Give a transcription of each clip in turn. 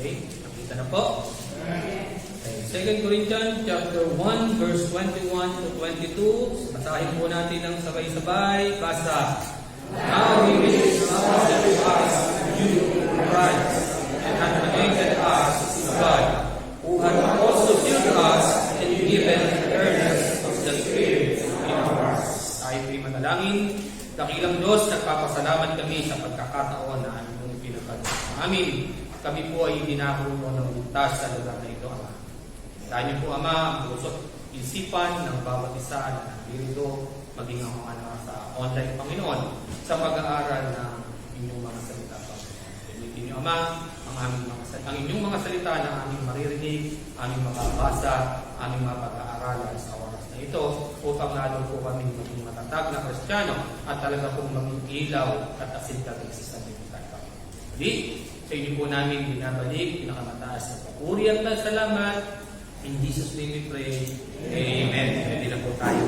Okay, nakita na po. Okay. 2 Corinthians chapter 1 verse 21 to 22. Basahin po natin ng sabay-sabay. Basa. Now He is us you Christ, and hath anointed us to God, who hath also filled us and given the earnest of the Spirit in our hearts. Tayo po'y manalangin. Dakilang Diyos, nagpapasalamat kami sa pagkakataon na aming pinagkagawa amin. Kami po ay dinahon mo ng ligtas sa lugar na ito, Ama. Dahil niyo po, Ama, ang pusot isipan ng bawat isa na nandito, maging ang mga sa online, Panginoon, sa pag-aaral ng inyong mga salita, Panginoon. Gamitin niyo, Ama, ang inyong mga salita na aming maririnig, aming mababasa, aming mapag-aaralan sa oras na ito, upang lalo po kami maging matatag na Kristiyano at talaga pong maging ilaw at asintabi sa sanlibutan, Panginoon. Hindi, sa inyo po namin binabalik, pinakamataas na papuri at salamat. In Jesus' name we pray. Amen. Pwede na po tayo.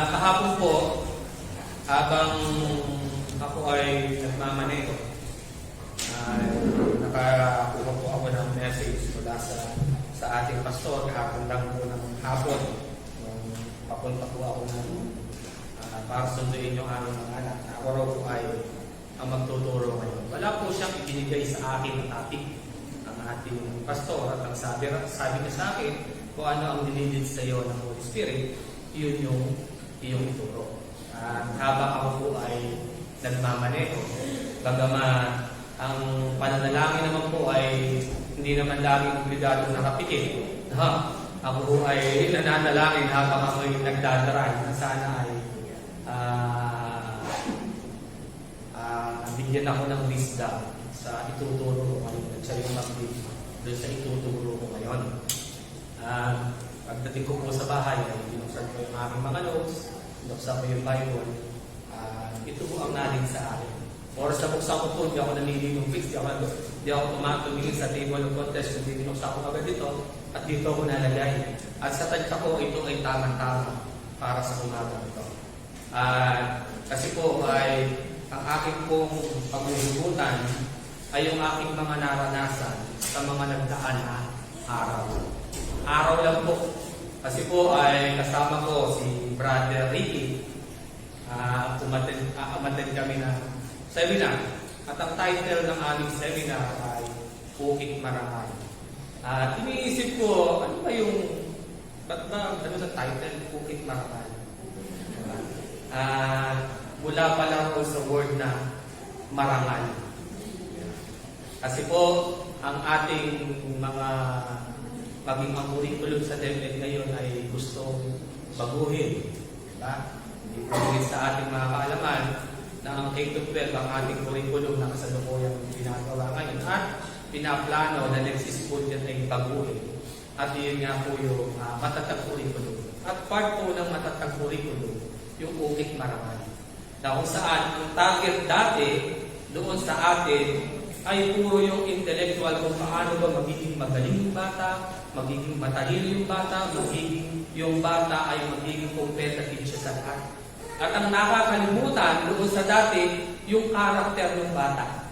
Kahapon po, habang ako ay nagmamaneho, nakakuha po ako ng message mula sa ating pastor. Kahapon lang po ng hapon. Papunta po ako para sunduin yung aming mga anak. Ako raw po ay ang magtuturo ngayon. Wala po siyang ibinigay sa akin na topic ang ating pastor at ang sabi niya sa akin kung ano ang dinidid sa iyo ng Holy Spirit, yun yung iyong ituro. Habang ako po ay nagmamaneho, bagama ang pananalangin naman po ay hindi naman laging obligado nakapikit. Ako po ay nananalangin habang ako ay nagdadaray na sana ay bigyan ako ng wisdom sa ituturo ko ngayon at siya yung mag-lead doon sa ituturo ko ngayon. Pagdating ko po sa bahay, binuksan ko yung aming mga notes, binuksan ko yung Bible, ito po ang nalig sa akin. Or sa buksan ko po, hindi ako nanilig fix, hindi ako tumatumingin sa table of contest, hindi binuksan ko agad dito, at dito ako nalagay. At sa tansya ko, ito ay tamang-tama para sa umaga ito. Kasi po ay ang aking pong paghuhugutan ay yung aking mga naranasan sa mga nagdaan na araw. Araw lang po. Kasi po ay kasama ko si Brother Ricky. Umattend kami ng seminar. At ang title ng aming seminar ay Bukid Marangal. Iniisip ko, ano ba yung, ba't ba, ano sa title? Bukid Marangal. Mula pa lang po sa word na marangal. Kasi po, ang ating mga maging ang curriculum sa DepEd ngayon ay gusto baguhin. Diba? Hindi po sa ating mga kaalaman na ang K-12 ang ating curriculum na kasalukuyang ginagawa ngayon at pinaplano na next school yan ay baguhin. At yun nga po yung matatag curriculum. At part po ng matatag curriculum, yung Bukid Marangal. Na kung saan ang target dati doon sa atin ay puro yung intellectual kung paano ba magiging magaling yung bata, magiging matalino yung bata, magiging yung bata ay magiging competitive siya sa lahat. At ang nakakalimutan doon sa dati, yung karakter ng bata.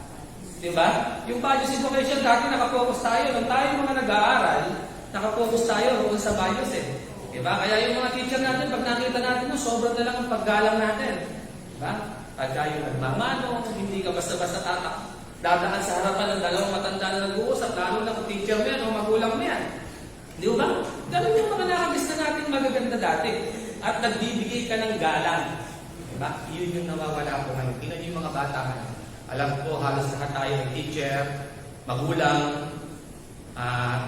Diba? Yung values education dati nakapokus tayo. Nung tayo mga nag-aaral, nakapokus tayo doon sa values eh. Diba? Kaya yung mga teacher natin, pag nakita natin, sobrang na lang ang paggalang natin. Diba? Pagka yung nagmamano, hindi ka basta-basta dadaan sa harapan ng dalawang matanda na nag-uusap, lalo na kung teacher mo yan o magulang mo yan. Di ba? Ganun yung mga nakagista natin magaganda dati. At nagbibigay ka ng galang. Diba? Yun yung nawawala po ngayon. Tingnan yung mga bata ngayon. Alam ko, halos lahat tayo ng teacher, magulang,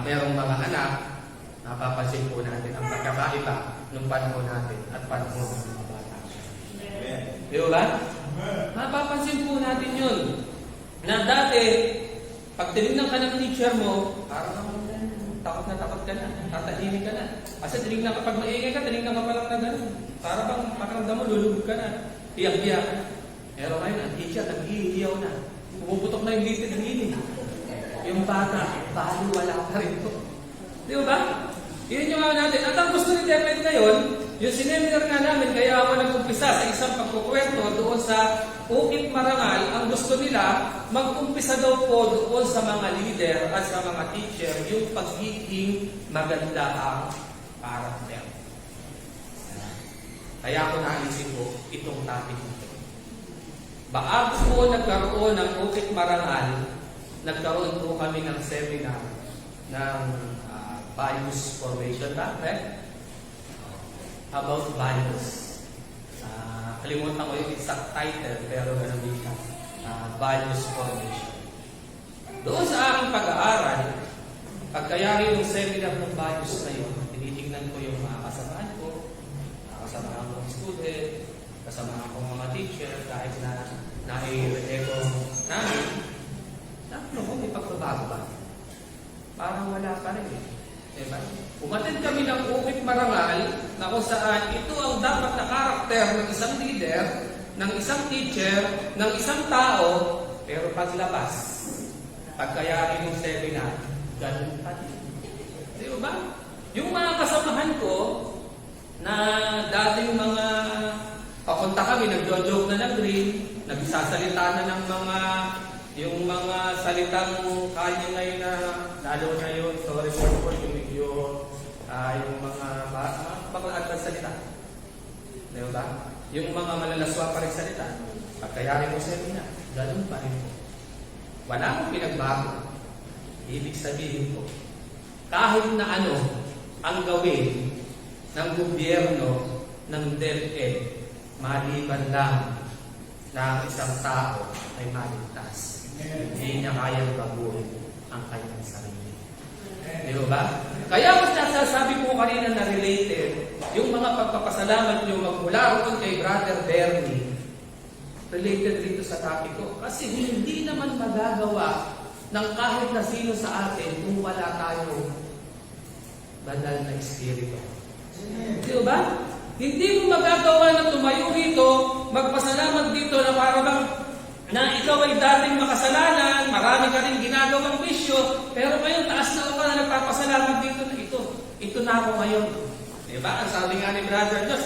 merong mga anak, napapansin po natin ang pagkakaiba ng panahon natin at panahon ng mga bata. Di ba? Napapansin po natin yun. Na dati, pag tinignan ka ng teacher mo, parang takot na tatahimik ka na. Kasi tinignan ka, pag maingay ka, tinignan ka pa lang na gano'n. Para bang pakiramdam mo, lulubog ka na. Iyak-iyak. Pero ngayon, ang teacher, nag-iiyaw na. Pumuputok na yung litid ng inig. Yung bata, bali wala pa rin po. Di ba? Yun yung mga natin. At ang gusto ni DepEd ngayon, yung sineminar nga namin, kaya ako nag-umpisa sa isang pagkukwento doon sa ukit marangal, ang gusto nila, mag-umpisa daw po doon sa mga leader at sa mga teacher yung pagiging maganda ang karakter. Kaya ako naisip ko itong topic nito. Bago po nagkaroon ng ukit marangal, nagkaroon po kami ng seminar ng values formation, right? About values. Kalimutan ko yung exact title, pero gano'n din siya. Values formation. Doon sa aking pag-aaral, pagkayari yung seminar ng values na yun, tinitingnan ko yung mga kasamahan ko, kasamahan ko ng student, kasamahan ko mga teacher, kahit na nai-echo namin, may pagbabago ba? Parang wala pa rin eh. Diba? Umatid kami ng ukit marangal na kung saan ito ang dapat na karakter ng isang leader, ng isang teacher, ng isang tao, pero paglabas, pagkayari ng seminar, ganun pa din. Di ba? Yung mga kasamahan ko, na dating mga papunta kami, nagjo-joke na ng green, nagsasalita na ng yung mga salitang kanya ngayon na, lalo na yun, sorry po, yung medyo, yung mga baklaan pa salita. Di ba? Yung mga malalaswa pa rin salita. Pagkayari mo sa na, ganun pa rin po. Wala akong pinagbago. Ibig sabihin ko, kahit na ano ang gawin ng gobyerno ng DepEd, maliban lang na isang tao ay maligtas. Hindi niya kayang baguhin ang kanyang sarili. Di ba? Kaya mas nasasabi ko kanina na related, yung mga pagpapasalamat nyo magmula roon kay Brother Bernie, related dito sa topic ko. Kasi hindi naman magagawa ng kahit na sino sa atin kung wala tayong banal na espiritu. Di ba? Hindi mo magagawa na tumayo dito, magpasalamat dito na para bang na ikaw ay dating makasalanan, marami ka rin ginagawang bisyo, pero ngayon taas na ka na nagpapasalamat dito na ito. Ito na ako ngayon. Diba? Ang sabi nga ni Brother Diyos,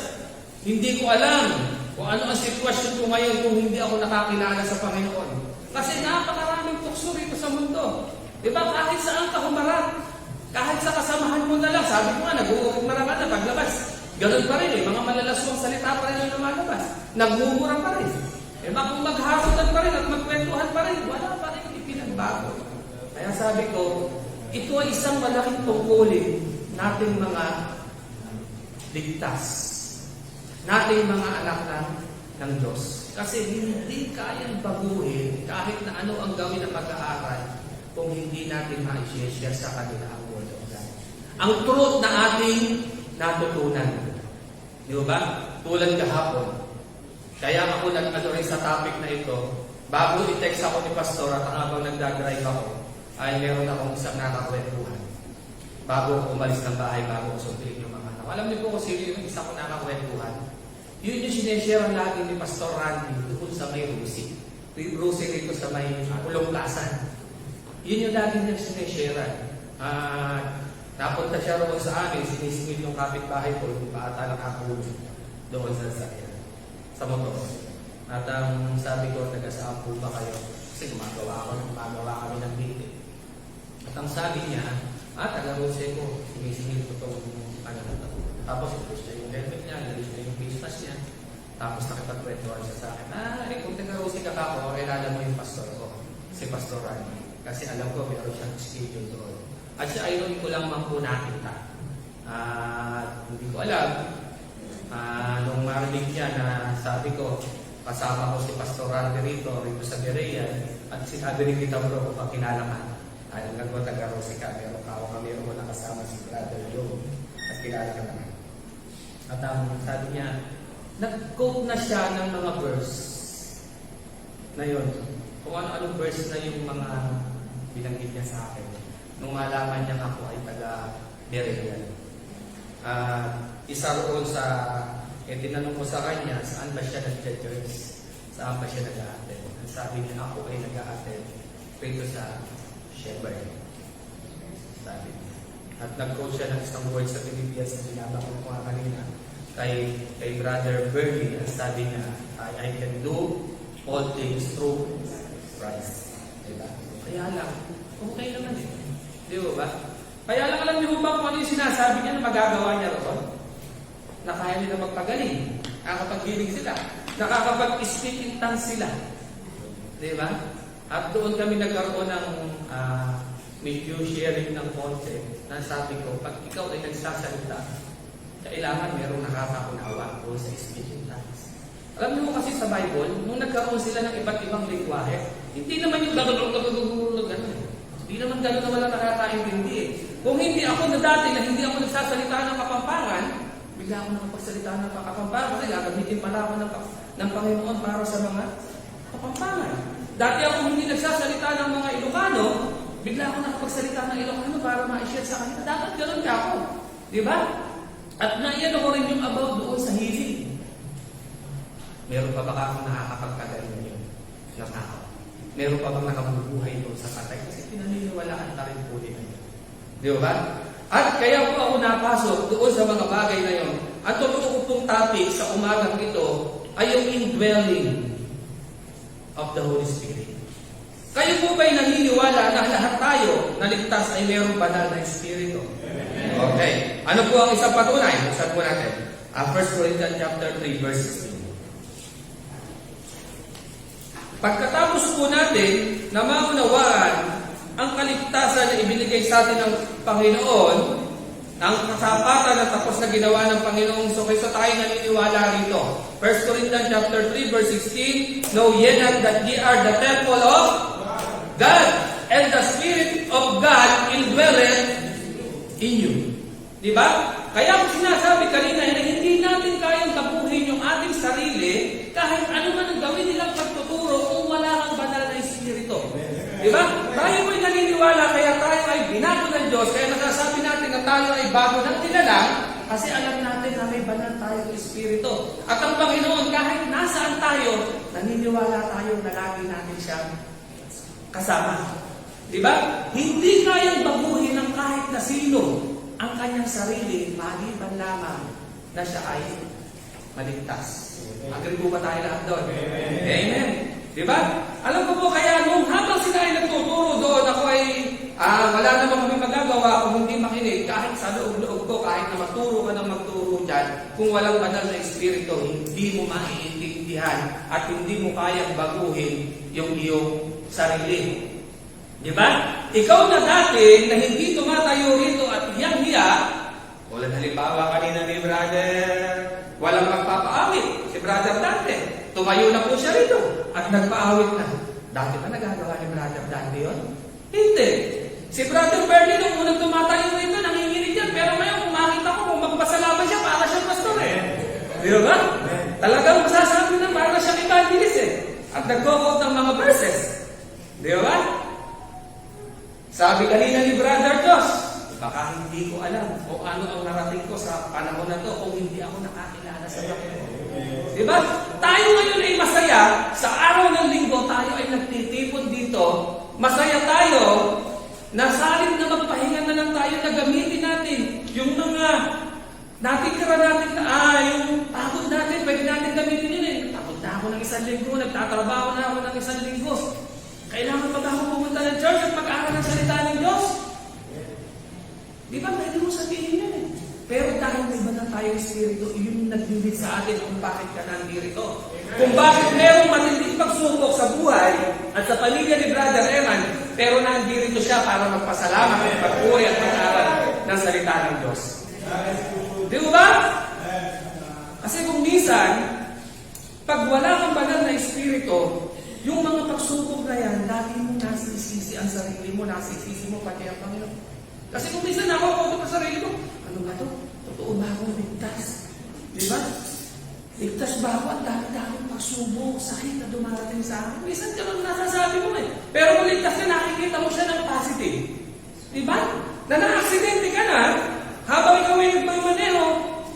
hindi ko alam kung ano ang sitwasyon ko ngayon kung hindi ako nakakilala sa Panginoon. Kasi napakaraming tukso rito sa mundo. Diba? Kahit saan ka humarap, kahit sa kasamahan mo na lang, sabi ko nga, nag-uukit marangal na paglabas. Ganun pa rin eh, mga malalaswang salita pa rin yung lumalabas. Nagmumura pa rin. Kung maghasadan pa rin at magkwentuhan pa rin, wala pa rin ipinagbago. Kaya sabi ko, ito ay isang malaking tungkulin nating mga ligtas. Nating mga anak ng Diyos. Kasi hindi kayang baguhin kahit na ano ang gawin ng pag-aaral kung hindi natin ma-share sa kanila ang Word of God. Ang truth na ating natutunan. Di ba? Tulad kahapon. Kaya ako nag-ano rin sa topic na ito, bago i-text ako ni Pastor at habang nagdadrive ako, ay meron akong isang nakakwentuhan. Bago ako umalis ng bahay, bago ako suntuin yung mga anak. Alam niyo po kung sino yung isa ko nakakwentuhan? Yun yung sineshare lagi ni Pastor Randy doon sa may Rusi. Rusi rito sa may Ulong Plaza. Yun yung lagi niya sineshare. Napunta siya roon sa amin, sinisingil yung kapitbahay ko, yung paata nakakulong doon sa motor. At ang sabi ko, taga-saan ba kayo? Kasi gumagawa kami ng meeting. At ang sabi niya, taga-rose ko, sinisingil ko itong ano na ito. Tapos ipush na yung helmet niya, nalis na yung face mask niya. Tapos nakipagkwentuhan siya sa akin, kung taga-rose ka ako, kilala mo yung pastor ko, si Pastor Randy. Kasi alam ko, meron siyang schedule doon. At siya ayun ko lang man po nakita. Hindi ko alam. Nung marinig niya na sabi ko, kasama ko si Pastor Randy rito sa Berea, at sinabi rin kita bro, kung pakilala ka. Ayaw lang ko taga-rose ka, meron ka ako kami mo nakasama si Brother Joe. At kilala ka naman. At sabi niya, nag-quote na siya ng mga verse na yun. Kung ano-anong verse na yung mga binanggit niya sa akin. Nung malaman niya ako ay taga-Berea. Isa roon sa, tinanong ko sa kanya, saan ba siya nag-church? Saan ba siya nag-a-attend? Ang sabi niya, ako ay nag-a-attend rito sa Shepherd. Sabi niya. At nag-quote siya ng isang word sa Philippians na binabakot ko nga kanina kay Brother Bernie. Ang sabi niya, I can do all things through Christ. Diba? Kaya lang, okay naman eh. Di ba? Kaya lang alam niyo ba kung ano yung sinasabi niya na magagawa niya roon? Na kaya nila magpagaling. Nakakapag-healing sila. Nakakapag-speak in tongues sila. Di ba? At doon kami nagkaroon ng medyo sharing ng konti na sabi ko, pag ikaw ay nagsasalita, kailangan merong nakakaunawa o sa speak in tongues. Alam niyo kasi sa Bible, nung nagkaroon sila ng iba't ibang lingwahe, hindi naman yung gano'n. Hindi naman gano'n naman lang nakakaintindi eh. Kung hindi ako na dati na hindi ako nagsasalita ng Kapampangan, bigla ako nakapagsalita ng Kapampangan kasi gagamitin pala ako ng Panginoon para sa mga Kapampangan. Dati ako hindi nagsasalita ng mga Ilocano, bigla ako nakapagsalita ng Ilocano para ma-share sa kanila. Dapat gano'n ka ako. Di ba? At naiyan ako rin yung about doon sa healing. Meron pa ba akong nakakapagkagaling yun? Na tao? Meron pa bang nakabubuhay doon sa patay? Kasi pinaniniwalaan na rin po nila yun. Di ba? At kaya po ako napasok doon sa mga bagay na yun. Ang totoo ko pong topic sa umagang ito ay yung indwelling of the Holy Spirit. Kayo po ba'y naniniwala na lahat tayo na ligtas ay mayroong banal na Espiritu? Okay. Ano po ang isang patunay? Buksan po natin. 1 Corinthians chapter 3 verse 16. Pagkatapos po natin na maunawaan ang kaligtasan na ibinigay sa atin ng Panginoon, ang kasapatan na tapos na ginawa ng Panginoong Kristo, tayo naniniwala rito. 1 Corinthians chapter 3 verse 16, Know ye not that ye are the temple of God, and the Spirit of God indwelleth in you. Diba? Kaya kung sinasabi kanina na hindi natin kayang tapuhin yung ating sarili kahit ano man ang gawin nilang pagtuturo kung wala kang banal na Espiritu. Diba? Tayo mo'y naniniwala kaya tayo ay binago ng Diyos, kaya nasasabi natin na tayo ay bago ng nilalang kasi alam natin na may banal tayong Espiritu. At ang Panginoon, kahit nasaan tayo, naniniwala tayo na lagi natin siya kasama. Diba? Hindi kayang baguhin ng kahit na sino ang kanyang sarili, maliban lamang na siya ay maligtas. Agree po ba tayo lahat doon? Amen. Diba? Alam ko po kaya nung habang sila ay nagtuturo doon, ako ay wala naman kami magagawa kung hindi makinig. Kahit sa loob-loob ko, kahit na magturo ka ng magturo dyan, kung walang banal na Espiritu, hindi mo maiintindihan at hindi mo kayang baguhin yung iyong sarili. Diba? Ikaw na dati na hindi tumatayo rito at hiyang-hiya, tulad halimbawa kanina ni Brother, walang magpapaawit. Si Brother Dante, tumayo na po siya rito at nagpaawit na. Dati ba nagagawa ni Brother Dante yun? Hindi. Si Brother Bernie nung unang tumatayo rito, nanginginig yan. Pero ngayon, kung makita ko, kung magpasalamat siya, para siyang pastor eh. Di ba? Talagang masasabi na para siyang evangelist eh. At nagkukot ng mga verses. Di ba? Sabi kanina ni Brother Josh, baka hindi ko alam kung ano ang narating ko sa panahon na to kung hindi ako nakakilala sa Panginoon. Diba? Tayo ngayon ay masaya. Sa araw ng linggo, tayo ay nagtitipon dito. Masaya tayo. Nasalit na magpahinga na lang tayo na gamitin natin yung mga natitira natin na, yung pagod natin, pwede natin gamitin yun eh. Pagod na ako ng isang linggo, nagtatrabaho na ako ng isang linggo. Kailangan pa ba ako pumunta ng church at mag-aaral ng salita ng Diyos? Di ba? Pwede mo sabihin yan eh. Pero dahil may banal tayong Espiritu, yun nag-lead sa atin kung bakit ka nandito. Kung bakit merong matinding pagsubok sa buhay at sa pamilya ni Brother Eman, pero nandito siya para magpasalamat at pagpuri at mag-aaral ng salita ng Diyos. Di ba? Kasi kung minsan, pag wala kang banal na Espiritu, yung mga pagsubok na yan, lagi mo nasisisi ang sarili mo, nasisisi mo pati ang Panginoon. Kasi kung minsan ako sa sarili mo, ano ba ito? Totoo ba akong ligtas? Di ba? Ligtas ba ako? Ang dami-daming pagsubok, sakit na dumarating sa akin. Minsan ka lang nasasabi mo eh. Pero kung ligtas ka, nakikita mo siya ng positive. Di ba? Na na-aksidente ka na, habang ikaw ay nagmamaneho,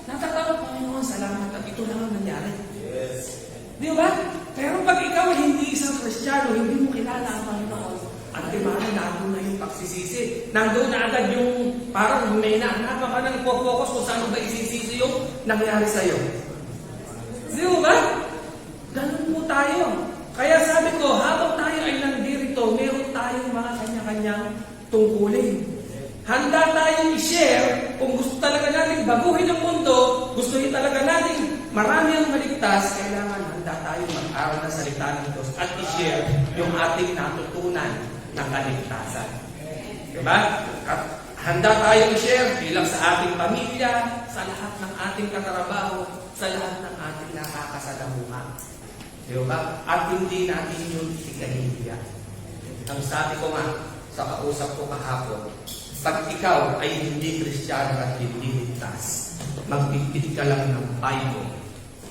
natatawag, Panginoon, salamat at ito lang ang nangyari. Yes. Di ba? Pero pag ikaw hindi isang Kristiyano, hindi mo kilala ang Panginoon, at diba nandun na yung pagsisisi. Nandun na agad yung parang may nahanap ka na nagpo-focus kung saan ba isisisi yung nangyari sa'yo. Di ba? Ganun po tayo. Kaya tayong mga kanya-kanyang tungkulin. Handa tayong i-share kung gusto talaga natin baguhin ang mundo, gusto talaga natin marami ang maligtas, kailangan handa tayong mag-aral na salita ng Diyos at i-share yung ating natutunan ng kaligtasan. Diba? At handa tayong i-share bilang sa ating pamilya, sa lahat ng ating katrabaho, sa lahat ng ating nakakasalamuha. Diba? At hindi natin yung ikanihiya. Ang sabi ko nga sa kausap ko kahapon, pag ikaw ay hindi Kristiyano at hindi ligtas, magbitbit ka lang ng Bible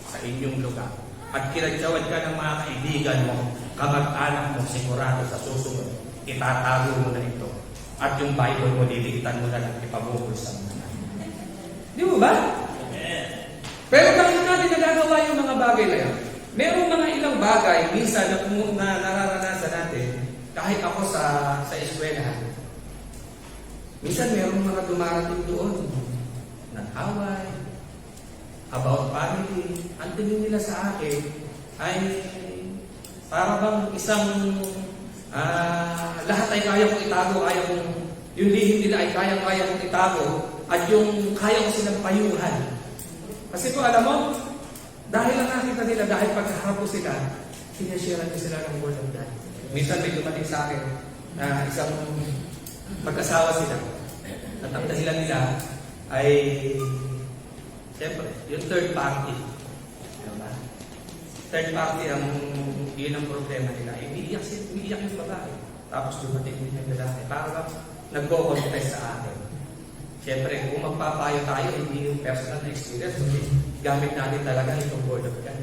sa inyong lugar at kinagsawad ka ng mga kaibigan mo, kamag-anak mo, sigurado sa susunod, itatago mo na ito. At yung Bible mo, liligtan mo na lang, ipabukol sa mga. Di mo ba? Pero bakit natin nagagawa yung mga bagay na yan? Merong mga ilang bagay, minsan na nararanasan natin, kahit ako sa eskwelahan. Minsan merong mga dumarating doon, nag-away, about family. Ang tingin nila sa akin ay para bang isang lahat ay kaya kong itago, yung lihim nila ay kaya kong itago, at yung kaya ko silang payuhan. Kasi po alam mo, dahil ang nakita nila, dahil pagkaharap ko sila, sinashare ko sila ng word of God. Minsan may dumating sa akin na isang mag-asawa sila. At ang dahilan nila ay siyempre, yung third party. Diba? Third party, yun ang problema nila. Umiiyak yung babae. Tapos dumating din yung lalaki. Parang nag-confess sa akin. Siyempre, kung magpapayo tayo, hindi yung personal experience, kundi gamit natin talaga itong word of God.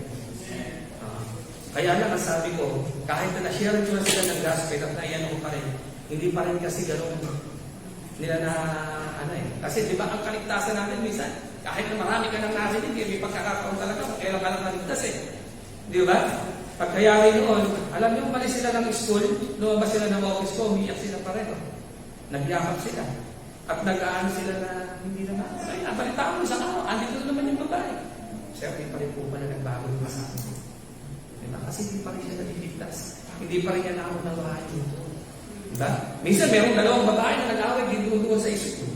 Kaya lang, ang sabi ko, kahit na na-share ko sila ng gospel at naiyan ko pa rin, hindi pa rin kasi gano'n nila na, kasi di ba ang kaligtasan natin minsan, kahit na marami ka nang narinig, may pagkakataon talaga kung kailan ka lang naligtas Di ba? Pagkayari noon, alam niyo, umalis sila ng school, lumabas sila ng office ko, umiyak sila pa rin. Nagyakap sila. At nag-aan sila na hindi naman. Ay, nabalita mo isang araw, andito naman yung babae. Siyempre, pa rin po pala nagbago yung masabi. Diba? Kasi hindi pa rin siya naliligtas. Hindi pa rin niya naunawahan yun. Diba? Minsan, mayroong dalawang babae na nag-away, ginuduan sa school.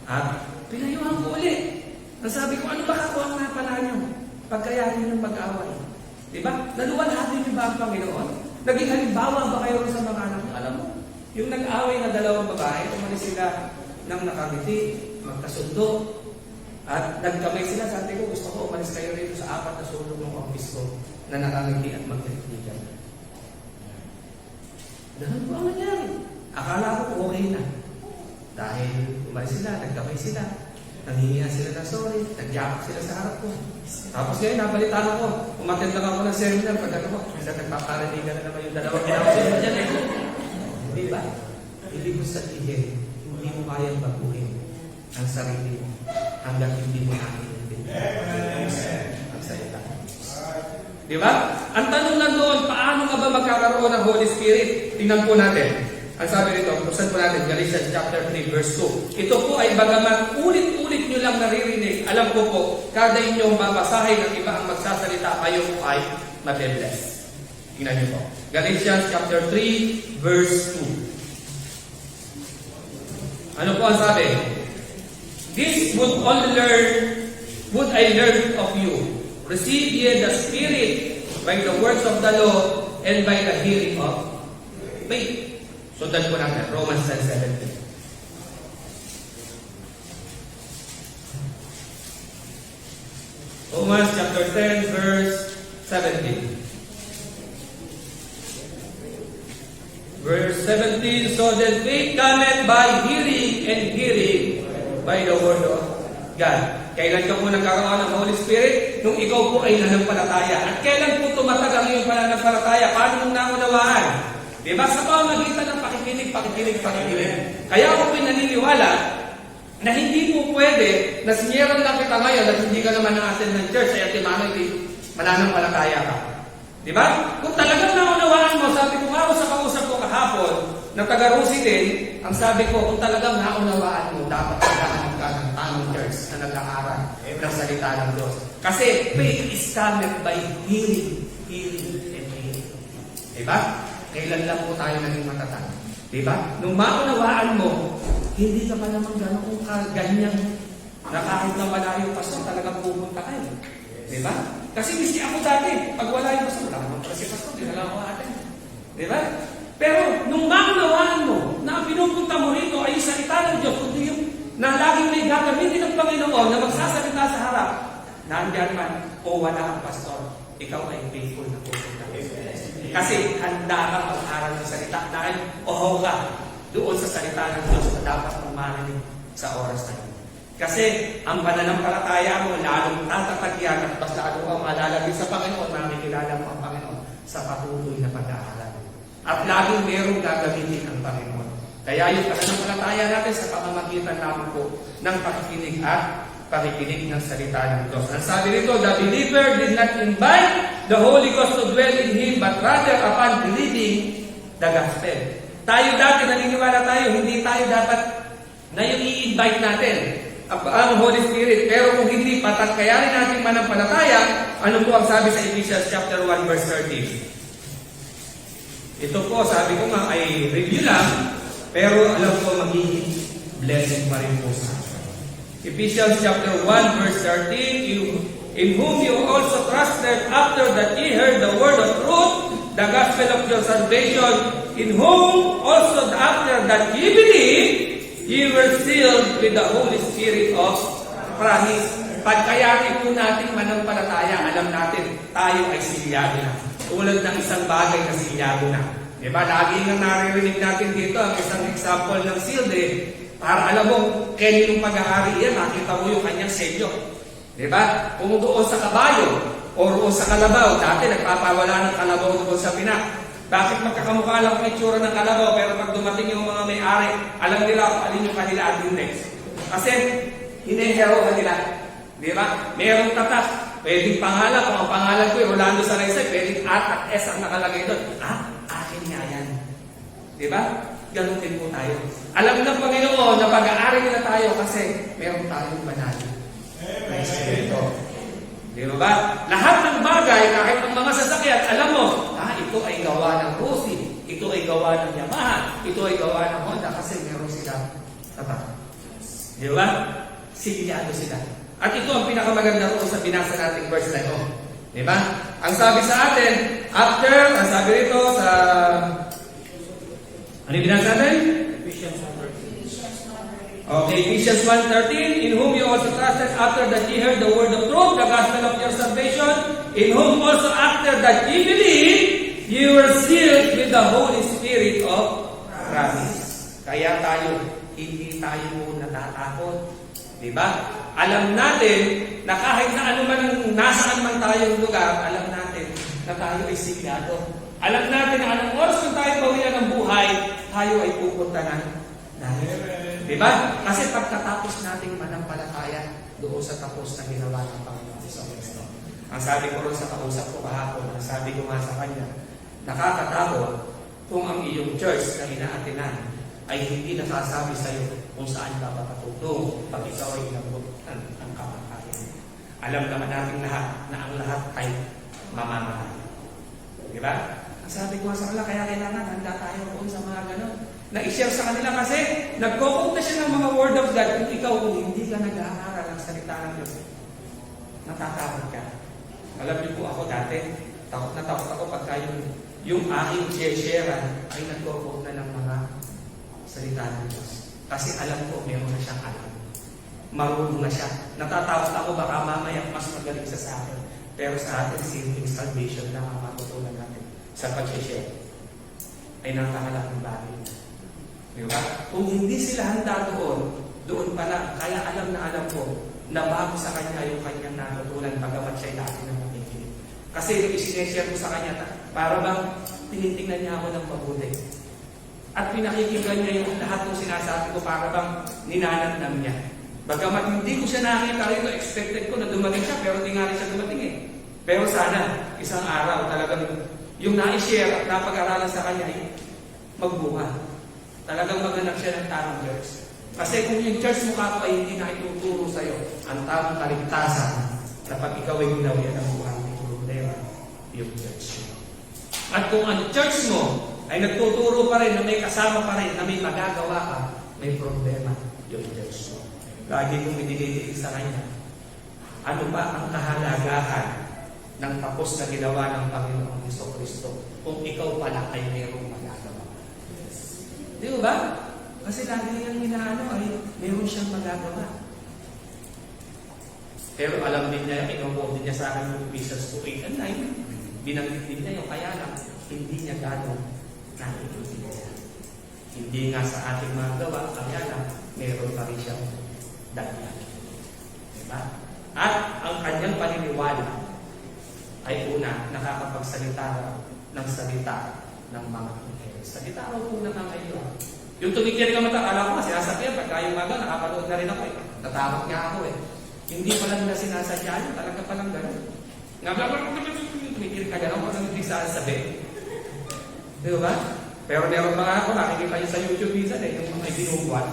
At pinayuhan ko ulit. Nasabi ko, ano ba kakuha nga pala niyo? Pagkayarin yung mag-away. Diba? Naluwalhati niyo ba ang Panginoon? Naging halimbawa ba kayo sa mga anak niyo? Alam mo, yung nag-away na dalawang babae, umalis sila ng nakangiti, magkasundo, at nagkamay sila. Sabi ko, gusto ko umalis kayo rito sa 4 na sulok ng office ko na nakangiti at magkalikigan. Ganun po ang nangyari. Akala ko okay na. Dahil umalis sila, nagkamay sila, nanghingihan sila ng sorry, nagyakap sila sa harap ko. Tapos ngayon, nabalitaan ako, umattend lang ako ng seminar, pag ako, nagpaparanigan na naman yung dalawang kinakasin mo dyan Di ba? Hindi ko sabihin, hindi mo kayang baguhin ang sarili mo hanggang hindi mo naiintindihan ang salita. Di ba? Ang tanong lang doon, paano ka ba magkakaroon ng Holy Spirit? Tingnan po natin. Ang sabi nito, buksan po natin, Galatians chapter 3, verse 2. Ito po ay bagaman ulit-ulit nyo lang naririnig, alam ko po, kada inyong babasahin ng iba ang magsasalita, kayo po ay mabibless. Tingnan nyo po. Galatians chapter 3, verse 2. Ano po ang sabi? This would I learn of you. Receive ye the Spirit by the words of the law and by the hearing of faith. Sundan po natin, Romans 10:17. Romans chapter 10, verse 17. Verse 17, so then faith cometh by hearing, and hearing by the word of God. Kailan ka po nagkakaroon ng Holy Spirit? Nung ikaw po ay nanampalataya. At kailan po tumatag ang iyong pananampalataya? Paano mong naunawaan? Diba? Sa pamamagitan ng pakikinig. Kaya ako pinaniniwala na hindi mo pwede na sinyeran lang kita ngayon at hindi ka naman na-attend ng church ay atimano mananampalataya ka. Diba? Kung talagang naunawaan mo, sabi ko nga ako sa kausap ko kahapon, na taga-Rusi din, ang sabi ko, kung talagang naunawaan mo, dapat naghahanap ka ng tamang church na nag-aaral ng salita ng Diyos. Kasi faith is coming by hearing and hearing. Diba? kailan lang po tayo naging matatag. Diba? Nung maunawaan mo, hindi ka pa naman gano'ng kaganyang na kahit na malayo pa siya, talagang pupunta kayo. Diba? Kasi miski ako dati, pag wala yung pastor, wala naman para si pastor, di na lang ako atin. Diba? Pero nung maunawaan mo na ang pinupunta mo rito ay yung salita ng Diyos, kundi yung na laging may gagamitin ng Panginoon na magsasalita sa harap, nandiyan man o wala ang pastor, ikaw ay faithful na pupunta. Kasi handa kang mag-aral ng salita dahil oho ka doon sa salita ng Diyos na dapat mong marinig sa oras na yun. Kasi ang pananampalataya mo lalong tatatag yan at basta ano ang malalagay sa Panginoon, makikilala mo ang Panginoon sa patuloy na pag-aaral. At laging merong gagamitin ang Panginoon. Kaya yung pananampalataya natin sa pamamagitan naman po ng pakikinig at pakikinig ng salita ng Diyos. Ang sabi nito, the believer did not invite the Holy Ghost to dwell in him, but rather upon believing the gospel. Tayo dati, naniniwala tayo, hindi tayo dapat na yung i-invite natin ang Holy Spirit. Pero kung hindi, patagkayarin natin manampalataya, ano po ang sabi sa Ephesians chapter 1 verse 13? Ito po, sabi ko nga ay review lang, pero alam ko magiging blessing pa rin po sa akin. Ephesians chapter 1 verse 13, in whom you also trusted after that ye heard the word of truth, the gospel of your salvation, in whom also after that ye believed, ye were sealed with the Holy Spirit of promise. Pagkayari po natin manampalataya, alam natin, tayo ay silyado na. Tulad ng isang bagay na silyado na. Diba? Lagi nga naririnig natin dito ang isang example ng sealed para alam mo, kaya yung pag-aari yan, makita mo yung kanyang selyo. Diba? Kung doon sa kabayo, o doon sa kalabaw, dati nagpapawala ng kalabaw doon sa pinak. Bakit magkakamukha lang ang itsura ng kalabaw, pero pag dumating yung mga may-ari, alam nila kung alin yung kanila at yung next. Kasi, hinehero ka nila. Diba? Merong tatak. Pwedeng pangalan, kung ang pangalan ko ay Rolando Saraysay, pwedeng at S ang nakalagay doon. Akin nga yan. Diba? Ganun din po tayo. Alam ng Panginoon na pag-aari nila tayo kasi meron tayong banal na Espiritu. Di ba? Lahat ng bagay, kahit ng mga sasakyan, alam mo, ito ay gawa ng Rusi, ito ay gawa ng Yamaha, ito ay gawa ng Honda kasi meron sila tatak. Di ba? Silyado sila. At ito ang pinakamaganda roon sa binasa nating verse na ito. Di ba? Ang sabi sa atin, after, ang sabi rito sa ano yung binasa natin? Ephesians 1:13. Okay, Ephesians 1:13, in whom you also trusted after that ye heard the word of truth, the gospel of your salvation, in whom also after that ye believed, ye were sealed with the Holy Spirit of promise. Kaya tayo, hindi tayo natatakot. Diba? Alam natin na kahit na ano man nasaan man tayong lugar, alam natin na tayo ay silyado. Alam natin na anong oras kung tayo bawian ng buhay, tayo ay pupunta na natin. Diba? Kasi pagkatapos nating manampalataya doon sa tapos na ginawa ng Panginoon sa Kristo. Ang sabi ko rin sa kausap ko kahapon, ang sabi ko nga sa kanya, nakakatakot kung ang iyong church na inaatinan ay hindi nasasabi sa iyo kung saan ka papatutong pag ikaw ay inabutan ang kamatayan. Alam naman natin lahat na ang lahat ay mamamatay. Diba? Sabi ko sa kanila, kaya kailangan handa tayo kung sa mga ganon. Na-share sa kanila kasi nagkukunta siya ng mga word of God. Kung ikaw, kung hindi ka nag-aaral ng salita ng Diyos, natatakot ka. Alam niyo po ako dati, takot na takot ako pagka yung aking share-sharean ay nagkukunta ng mga salita ng Diyos. Kasi alam ko, meron na siyang alam. Marunong na siya. Natatakot ako, baka mamaya mas magaling sa akin. Pero sa atin, simple salvation lang ang matutunan natin sa pag-share. Ay napakalaking bagay. Diba? Kung hindi sila handa doon pala, kaya alam na alam ko na bago sa kanya yung kanyang natutunan pagamat siya'y dati na makikinig. Kasi yung isineshare ko sa kanya, para bang tinitingnan niya ako ng mabuti. At pinakikinggan niya yung lahat ng sinasabi ko para bang ninanamnam niya. Bagamat hindi ko siya nakita rito, expected ko na dumating siya, pero di nga rin siya dumating eh. Pero sana, isang araw talagang yung na-share at napag-aralan sa kanya ay magbunga. Talagang maghanap siya ng tamang church. Kasi kung yung church mo ka ay hindi na ituturo sa iyo ang tamang kaligtasan na pag ikaw ay ginawian ng buhay, may problema yung church mo. At kung ang church mo ay nagtuturo pa rin na may kasama pa rin, na may magagawa ka, may problema yung Diyos mo. Lagi kong binigay sa Kanya. Ano ba ang kahalagahan ng tapos na ginawa ng Panginoong Jesucristo kung ikaw pala ay mayroong magagawa? Di ba? Kasi lagi niyang inaano ay mayroon siyang magagawa. Pero alam din niya, inubo din niya sa akin yung Ephesians 2:8 and 9. Binanggit din niya yung kaya lang, hindi niya gano'ng naiintindihan. Hindi nga sa ating mga gawa, kaya lang, meron pa rin siyang dagdag. Diba? At ang kanyang paniniwala ay una, nakakapagsalita ng salita ng mga anghel. Salita raw po ng anghel. Yung tumigil ka mata, alam ko, sinasabihan, pagka yung maga, nakapanood na rin ako eh. Natakot nga ako eh. Hindi pala nila sinasadya yun, talaga palang gano'n. Nga ba, tumigil ka gano'n, kung anong ibig sabi. Di ba? Pero meron mga ako, nakikita nyo sa YouTube minsan eh, yung mga binubuhat.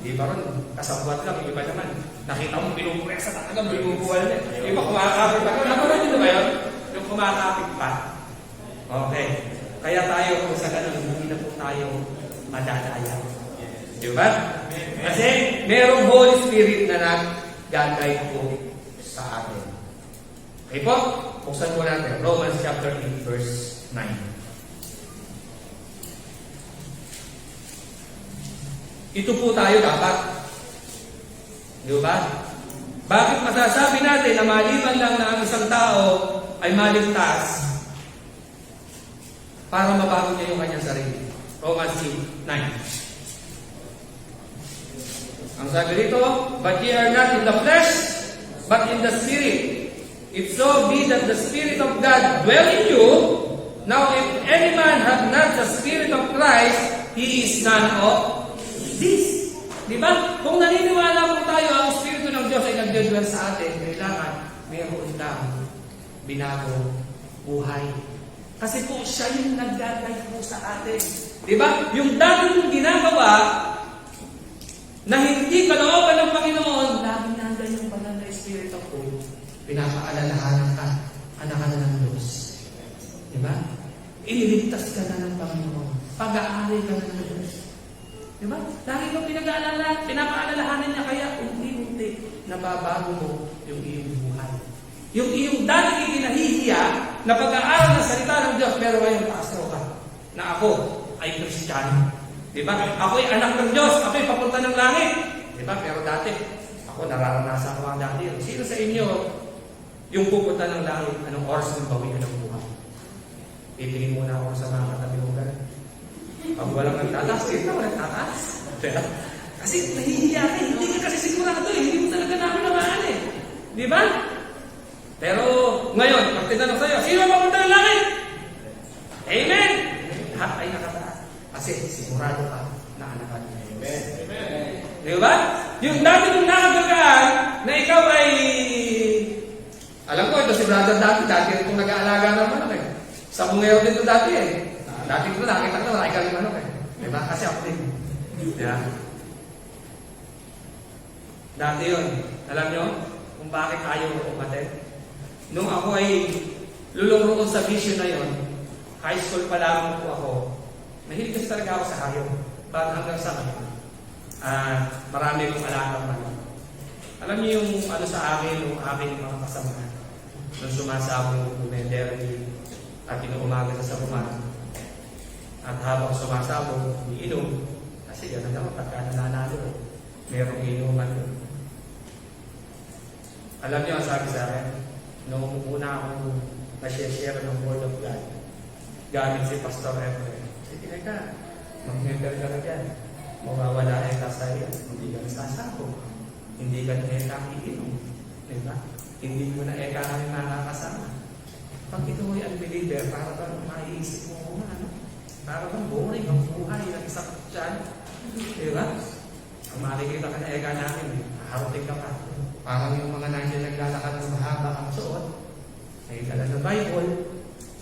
Di ba ron, kasabuhat lang, yung iba naman. Nakita mo binubuhat sa talaga, binubuhat na eh. Iba kumakapit pa. Naparoon nyo ba yun? Yung kumakapit pa. Okay. Kaya tayo, kung sa gano'n, hindi na po tayo madadaya. Di ba? Kasi merong Holy Spirit na nag-guide po sa atin. Okay po? Buksan po natin. Romans chapter 8 verse 9. Ito po tayo dapat. Di ba? Bakit masasabi natin na maliban lang na ang isang tao ay maligtas para mabago niya yung kanyang sarili? Romans 8:9. Ang sabi rito, but ye are not in the flesh, but in the Spirit. If so be that the Spirit of God dwell in you. Now if any man have not the Spirit of Christ, he is none of this. Di ba? Kung naniniwala po tayo ang Espiritu ng Diyos ay nagdedwell sa atin, kailangan mayroon kang binago buhay. Kasi po siya yung nag-guide po sa atin. Di ba? Yung dati mong ginagawa na hindi kalooban ng Panginoon, laging nandiyan yung banal na Espiritu ko. Pinapaalalahanan ka, anak ka na ng Diyos. Di ba? Iniligtas ka na ng Panginoon. Pag-aari ka na ng Diyos. Di ba? Lagi kang pinapaalalahanan niya, kaya unti-unti nababago mo yung iyong buhay. Yung iyong dating ikinahihiya na pag-aaral ng salita ng Diyos, pero ngayon pastor ka, na ako ay Kristiyano. Diba? Ako ay anak ng Diyos, ako ay papunta ng langit. Diba? Pero dati, ako nararanasan ko ang dati. Sino sa inyo yung pupunta ng langit, anong oras ng bawian ng buhay? Itingin muna ako sa mga katabi ko gano'n. Pag walang nagtataas, ito walang tataas. Diba? Kasi nahihiya ka, hindi ka kasi sigurado, hindi mo talaga namin namaan eh. Diba? Pero ngayon, pag tinanong sa'yo, sino papunta ng langit? Amen! Lahat ay nakataas. Kasi sigurado ka na anak ka niya. Amen. Amen. Di ba? Yung dati mong nakagagaan na ikaw ay... Alam ko, ito si brother dati itong nag-aalaga ng manok eh. Sa bungero dito dati eh. Dati ko nakita ko, nakikita yung manok eh. Di ba? Kasi ako din. Di ba? Dati yun. Alam nyo kung bakit ayaw ko umatid? Nung ako ay lulong-lulong sa vision na yun, high school pa lang po ako, mahilig kasi talaga ako sa hayop. Ba't hanggang sa marami kong alagang manok. Alam niyo yung ano sa akin, yung aking mga kasamahan. Nung sumasabong bumenderi at inuumaga sa sabuman. At habang sumasabong, iinom. Kasi gano'n naman, pagka nananalo, merong inuman yun. Alam niyo ang sabi sa akin, nung una akong na-share ng Word of God, gamit si Pastor Efren. Sige ka, mag-member ka na dyan. Mawawala ka sa iyo. Hindi ka nasasako. Hindi ka na iinom. Diba? Hindi mo na kami makakasama. Pag ito ay unbeliever, para bang maiisip mo kung ano? Para bang boring ang buhay ng isang dyan. Diba? Ang makikita ka na namin, harating ka pa. Parang yung mga nandiyan naglalakad ng mahaba ang suot. Ay dala ng Bible.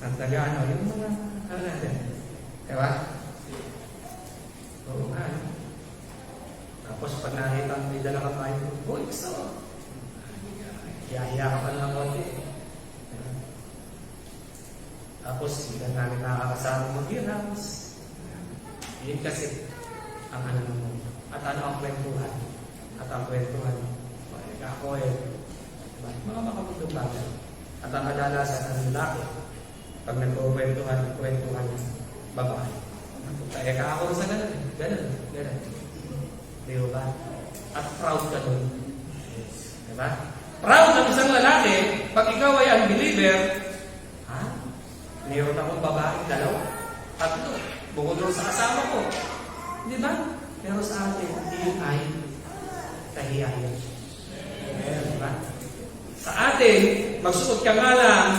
Ang taga yung mga ano natin. Diba? Oo nga. Tapos pag nakita may dala ka Bible, boy, so. Hiya ka pa ng konti. Tapos hindi ka namin nakakasama mag-hiraos. Yun kasi ang ano ng mundo. At ano ang kwentuhan? At ang kwentuhan, ako mga makabundong bagay. At ang kadalasan ng lalaki, pag nagkukwentuhan, babae. Kaya ka ako sa ganun. Di ba? At proud ka doon. Diba? Proud ng isang lalaki, pag ikaw ay unbeliever, mayroon akong babaeng 2, 3, bukod doon sa asawa ko. Di ba? Pero sa atin, yun ay kahiyayan. Di ba? Sa atin, magsuot ka nga lang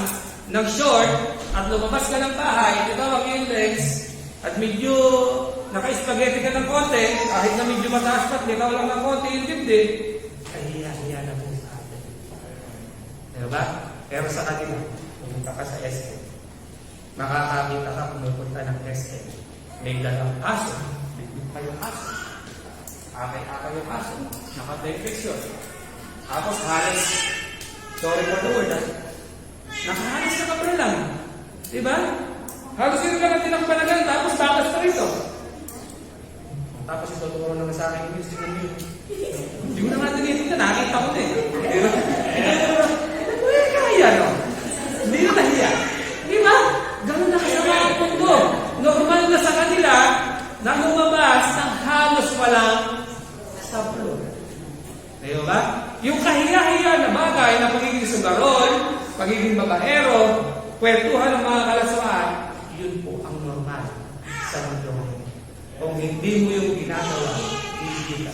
ng short at lumabas ka ng bahay, di ba, wag yung legs, at medyo naka-spaghetti ka ng konti, kahit na medyo mataas pa, di ka lang ng konti yung dibdib, kahiya-hiya na po sa atin. Di ba? Pero sa kanila, pumunta ka sa SM, makakakita ka pumupunta ng SM, may dalang aso, may pa yung aso, akay-akay yung aso, naka-defection. Tapos halos, sorry for the word, nakahalos na kapre lang. Diba? Halos yun lang ang tinakpanagan, tapos bakas pa rito. Tapos ito, turo naman sa akin, yung signal yun. Hindi ko naman tinitin na, nakita ko na eh. Diba? Kaya no? Hindi na nahiya. Diba? Ganun na kasama ang mundo. Normal na sa kanila, na lumabas ng halos walang sablo. Diba? Yung kahiya-hiya na bagay na pagiging sugarol, pagiging babaero, kwentuhan ng mga kalaswaan, yun po ang normal sa mundo. Kung hindi mo yung ginagawa, hindi ka.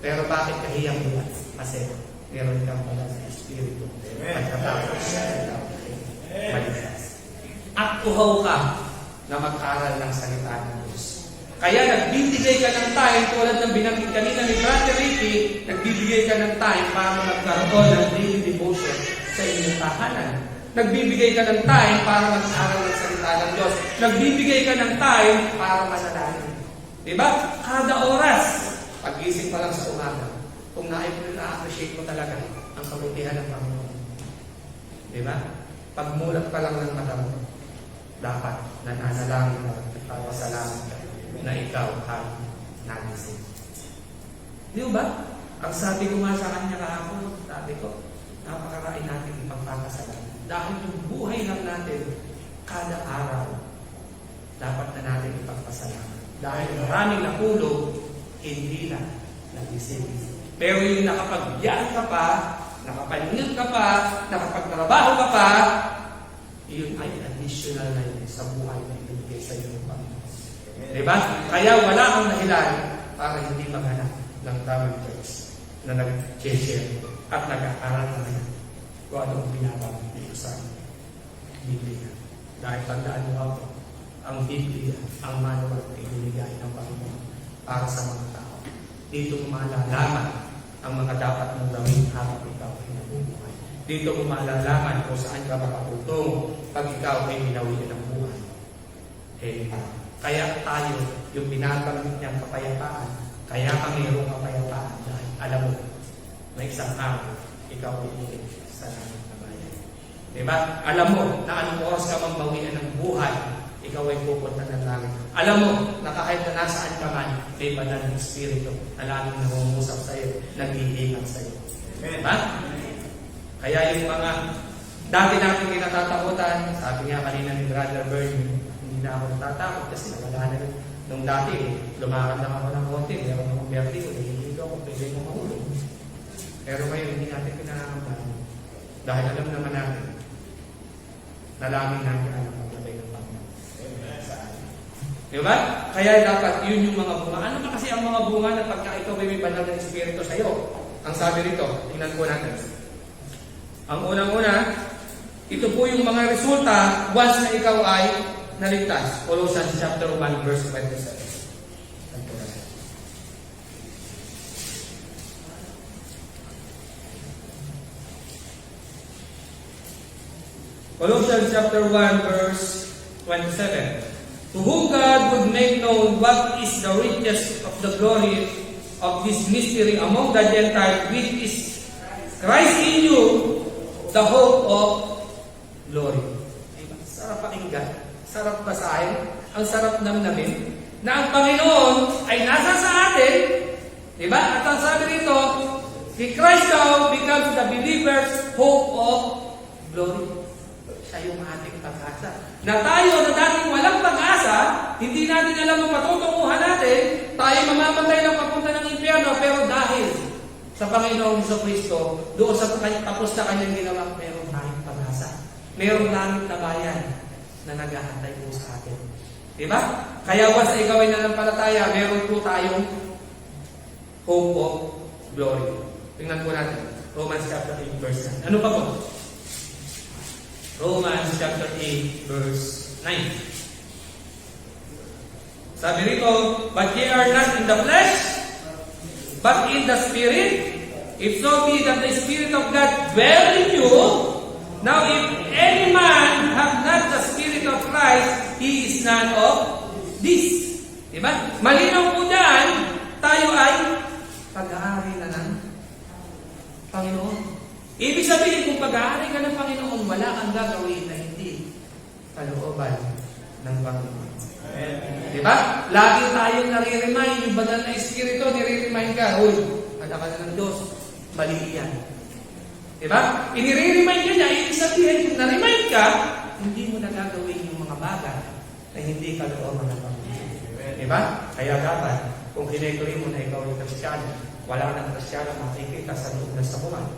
Pero bakit kahiyang mo yan? Kasi meron kang pala sa Espiritu. Pagkatapos maligas. At uhaw ka na mag-aral ng salita ng Diyos. Kaya nagbibigay ka ng time, tulad ng binanggit kanina ni Brother Ricky, nagbibigay ka ng time para magkaroon ng daily devotion sa inyong tahanan. Nagbibigay ka ng time para mag-aral ng salita ng Diyos. Nagbibigay ka ng time para manalangin. Diba? Kada oras, pag-isip pa lang sa umaga, kung na-appreciate mo talaga ang kabutihan ng Panginoon. Diba? Pagmulat pa lang ng mata mo, dapat nananalangin na nagpapasalamat ka na ikaw ay nagising. Di ba? Ang sabi ko nga sa kanya kahapon, sabi ko, napakarain natin ipagpapasalamat. Dahil yung buhay lang natin, kada araw, dapat na natin ipagpasalamat. Dahil maraming nakulog, hindi na nagising. Pero yung nakapagbiyahe ka pa, nakapahinga ka pa, nakapagtrabaho ka pa, yun ay additional na yun sa buhay na ibigay sa iyo ng Panginoon. Diba? Kaya wala kang dahilan para hindi maghanap ng tamang church na nag-share at nag-aaral na ngayon kung anong binabanggit dito sa Biblia. Dahil tandaan mo ako, ang Biblia, ang manual na ibinigay ng Panginoon para sa mga tao. Dito mo malalaman ang mga dapat mong gawin habang ikaw ay nabubuhay. Dito mo malalaman kung saan ka makatutong pag ikaw ay minawian ng buhay. Kaya tayo, yung binabanggit niyang kapayapaan, kaya ka mayroong kapayapaan dahil alam mo, may isang araw, ikaw ay ulit sa langit na bayan. Diba? Alam mo na anong oras ka mang bawian ng buhay, ikaw ay pupunta ng langit. Alam mo na kahit na nasaan ka man, may banal ng Espiritu na laging nangungusap sa iyo, nag-iingat sa iyo. Diba? Kaya yung mga dati natin kinatatakutan, sabi nga kanina ni Brother Bernie, hindi na ako natatakot kasi wala na rin. Nung dati, lumakad lang ako ng konti, meron akong vertigo, hindi ako pwede mong mahulog. Pero ngayon, hindi natin pinangangambahan. Dahil alam naman natin, nalangin natin ang pagkabay ng Panginoon. Diba? Kaya dapat yun yung mga bunga. Ano ba kasi ang mga bunga na pagka ikaw may banal ng Espiritu sa iyo? Ang sabi rito, tingnan po natin. Ang unang-una, ito po yung mga resulta once na ikaw ay naligtas. Colossians chapter 1 verse 27. Colossians chapter 1 verse 27. To whom God would make known what is the riches of the glory of this mystery among the Gentiles, which is Christ in you, the hope of glory. Sarap pakinggan. Sarap basahin. Ang sarap namnamin. na ang Panginoon ay nasa sa atin, di ba? At ang sabi rito, si Christ now becomes the believer's hope of glory. Siya yung ating pag-asa. Na tayo na dating walang pag-asa, hindi natin alam ang patutunguhan natin, tayo mamamatay ng papunta ng impyerno, pero dahil sa Panginoong Jesucristo, doon sa tapos na kanyang ginawa, merong tayong pag-asa. Merong langit na bayan na naghahantay po sa atin. Diba? Kaya once ikaw ay nanampalataya, meron po tayong hope of glory. Tingnan po natin. Romans chapter 8 verse 9. Ano pa po? Romans chapter 8 verse 9. Sabi rito, but ye are not in the flesh, but in the Spirit, if so be that the Spirit of God dwell in you. Now if any man have not the Spirit of Christ, he is none of this. Diba? Malinaw po dyan, tayo ay pag-aari na ng Panginoon. Ibig sabihin, kung pag-aari ka ng Panginoon, wala kang gagawin na hindi kalooban ng Panginoon. Diba? Lagi tayong nare-remind, yung banal na Espiritu, nire-remind ka, uy, anak ka na ng Diyos, mali yan. Diba? Inire-remind ka niya, ibig sabihin, kung na-remind ka, hindi mo na gagawin yung mga bagay na hindi kalooban ng Panginoon. Diba? Kaya dapat, kung kinekuri mo na ikaw ay Kristiyano, wala nang Kristiyano makikita sa loob ng sakuman.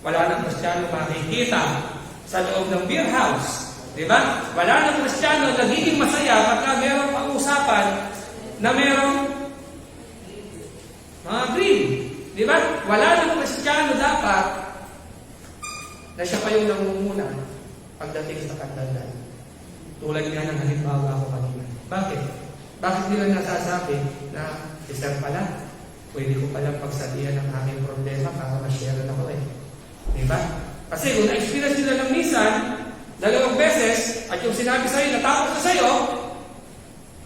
Wala nang Kristiyano makikita sa loob ng beer house. Diba? Wala nang Kristiyano nagiging masaya pagka merong pag-usapan na merong mga green. Diba? Wala nang Kristiyano dapat na siya pa yung nangunguna pagdating sa kandalan. Tulad nga ng halimbawa ko kanina. Bakit? Bakit nila nasasabi na Sir pala, pwede ko palang pagsabihan ng aking problema para ma-share ako eh. Diba? Kasi kung na-experience nila ng minsan, 2 beses, at yung sinabi sa'yo, natapos na sa'yo,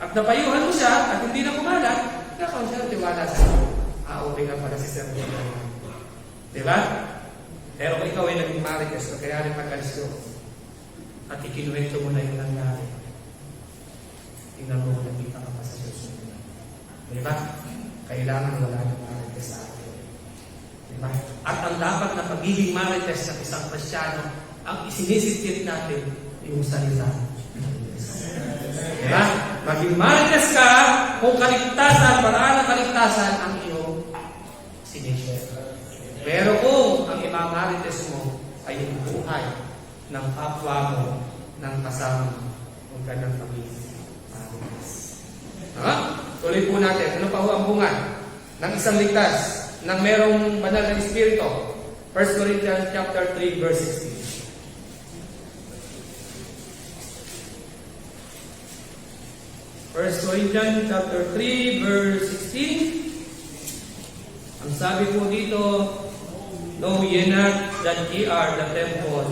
at napayuhan mo siya, at hindi na kumalat, kakaon siya ng tiwala sa'yo. Okay nga pala si Sir. Diba? Pero kung ikaw ay naging marites, kaya rin pag-alis ko, at ikinuwento mo na yung nangyari, tingnan mo kung nakita ka pa sa Diyos. Diba? Kailangan wala ng marites sa atin. Diba? At ang dapat na pagiging marites ng isang Kristiyano, ang isinisit natin yung salita. Diba? Maging marites ka kung kaligtasan, paraan ng kaligtasan ang iyong sinishare. Pero kung ang imamarites mo ay yung buhay ng kapwa mo, ng kasama mo, kung ka ng pamilya. Tuloy po natin. Ano pa ho ang bunga ng isang ligtas ng merong banal na Espiritu? 1 Corinthians chapter 3 verse 16. 1 Corinthians chapter 3 verse 16. Ang sabi po dito, know ye not that ye are the temple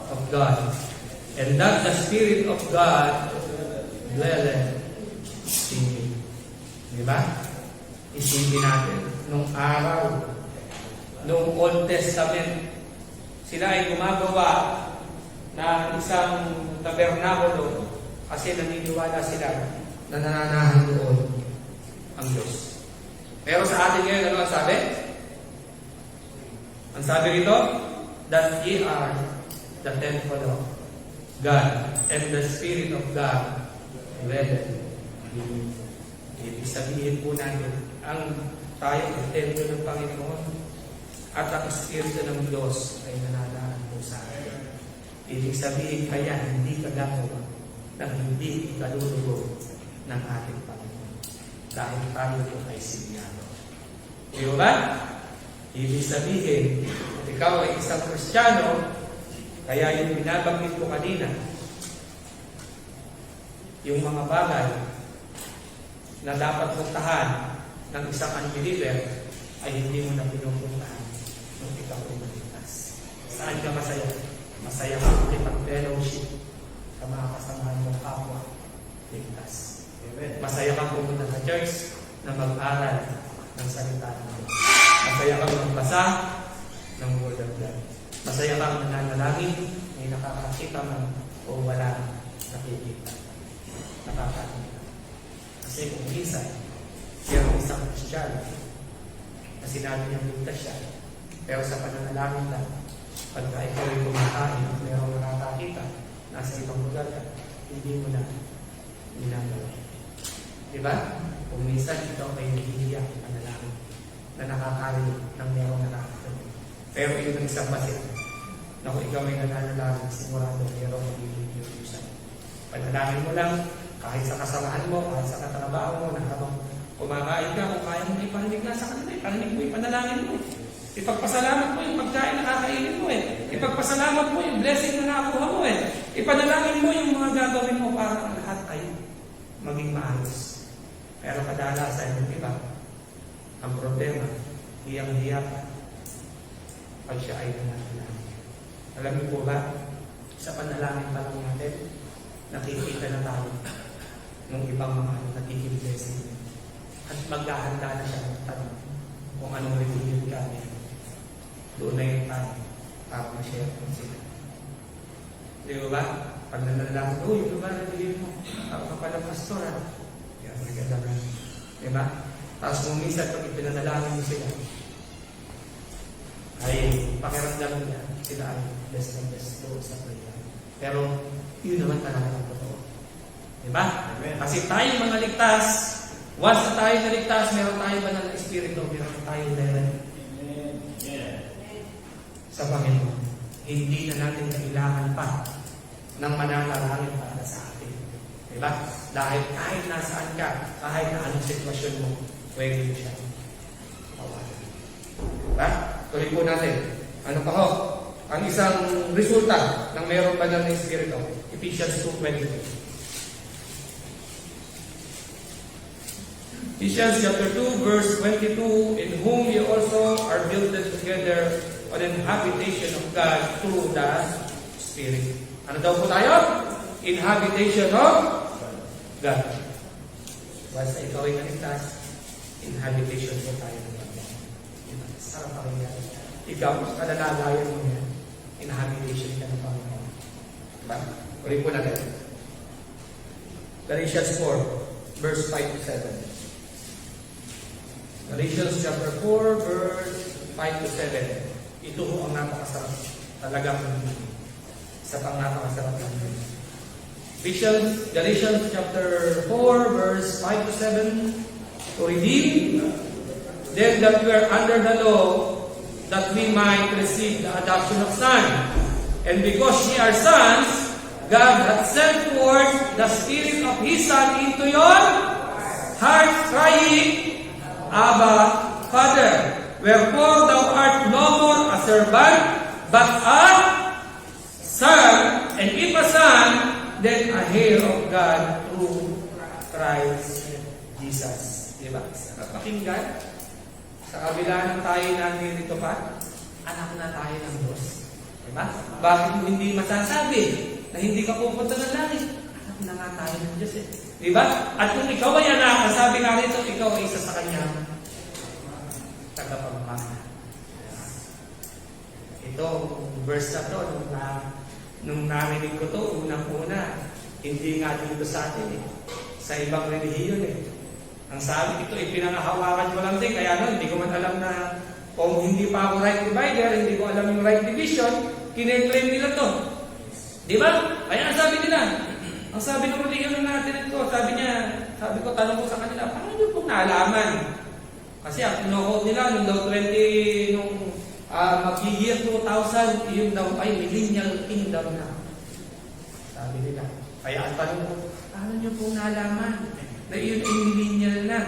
of God, and that the Spirit of God dwelleth in you. Diba? Isipin natin, nung araw, nung Old Testament, sila ay gumagawa ng isang tabernakulo kasi naniniwala sila na nananahan doon ang Diyos. Pero sa atin ngayon, ano ang sabi? Ang sabi rito, that ye are the temple of God, and the Spirit of God dwelleth in you. Ibig sabihin po natin, ang tayo ay templo ng Panginoon at ang Espiritu ng Diyos ay nananahan po sa atin. Ibig sabihin kaya hindi ka gagawa ng hindi ikalulugo ng ating Panginoon. Dahil tayo po ay sinyado. Di ba? Ibig sabihin, at ikaw ay isang Kristiyano, kaya yung binabanggit ko kanina, yung mga bagay na dapat puntahan ng isang unbeliever ay hindi mo na pinupuntahan nung ikaw ay maligtas. Saan ka masaya? Masaya ka makipag-fellowship sa mga kasamahan mong kapwa ligtas. Masaya kang pumunta sa church na mag-aral ng salita ng Diyos. Masaya kang magbasa ng Word of God. Masaya kang nananalangin, may nakakakita man o wala nakikita. Nakakakita. Kasi kung minsan, mayroong isang Kristiyano na sinabi niya ligtas siya, pero sa pananalangin lang, pagka ikaw ay kumakain at mayroong nakakakita, nasa ibang lugar ka, hindi mo na ginagawa. Diba? Kung minsan ikaw ay nahihiya ng panalangin na nakakarinig ng mayroong nakakarinig. Pero yun ang isang basit na kung ikaw ay nananalangin, sigurado mayroong magbibigay sa'yo. Panalangin mo lang, kahit sa kasamahan mo, kahit sa katrabaho mo, na habang kumakain ka, kung kaya mo iparinig na sa kanila, iparinig mo, ipanalangin mo. Ipagpasalamat mo yung pagkain na kakainin mo Ipagpasalamat mo yung blessing na nakuha mo Ipanalangin mo yung mga gagawin mo para ang lahat ay maging maayos. Pero kadalasan yung iba, ang problema, hiyang-hiya pa pag siya ay nananalangin. Alam niyo po ba, sa panalangin pa lang natin, nakikita na tayo ng ibang mga nagiging blessing. At maghahanda na siya ng tanong kung anong religion ka niya. Doon na yung tayo para ma-share kung sila. Di ba? Pag nanalangin, yung lugar na religion mo, ako ka pala pastor Kaya maganda na. Di ba? Tapos kung minsan pag ipinanalangin mo sila, ay pakiramdam niya, sila ay best and best doon sa prayer. Pero yun naman talaga ang totoo. Diba? Kasi tayo mga ligtas, once na tayo naligtas, meron tayo ba ng Espiritu, meron tayong level sa Panginoon. Hindi na natin kailangan pa ng mananalangin para sa atin. Diba? Dahil kahit nasaan ka, kahit na anong sitwasyon mo, pwede mo siya tawagan. Diba? Tuloy po natin. Ano pa ho? Ang isang resulta ng mayroong banal na Espiritu. Ephesians 2:22. Ephesians chapter 2, verse 22, in whom you also are built together on an habitation of God through the Spirit. Ano daw po tayo? Inhabitation of God. Basta ikaw ay naligtas, inhabitation po tayo ng God. Sarap pakinggan. Ikaw, kalalalayan mo yan, inhabitation ka ng Panginoon. Diba? Ulit po natin. Galatians 4, verse 5 to 7. Galatians chapter 4, verse 5 to 7. Ito ho ang napakasarap. Talagang isa pang napakasarap ng Galatians chapter 4, verse 5 to 7. To redeem them that were under the law, that we might receive the adoption of son. And because ye are sons, God hath sent forth the Spirit of His Son into your hearts, crying, Abba, Father. Wherefore thou art no more a servant, but a son, and if a son, then a heir of God through Christ Jesus. Diba? Pakinggan. Sa kabila ng tayo nandito pa, anak na tayo ng Diyos. Diba? Bakit mo hindi masasabi na hindi ka pupunta ng langit? Anak na nga tayo ng Diyos Diba? At kung ikaw ay anak, sabi nga rito, ikaw ay isa sa Kanya tagapagmana. Ito, verse na to, nung narinig ko to, unang-una, hindi nga dito sa atin sa ibang relihiyon Ang sabi ito, pinangahawakan ko lang din, kaya hindi ko man alam na kung hindi pa ako right divider, hindi ko alam yung right division, kine-claim nila to. Di ba? Kaya ang sabi ng relihiyon natin ito, sabi ko, tanong ko sa kanila, paano nyo pong naalaman? Kasi ang kinuha nila, nung daw 20, mag-year 2000, yun daw ay millennial kingdom na. Sabi nila. Kaya ang tanong ko, paano nyo pong naalaman na yun ay millennial na?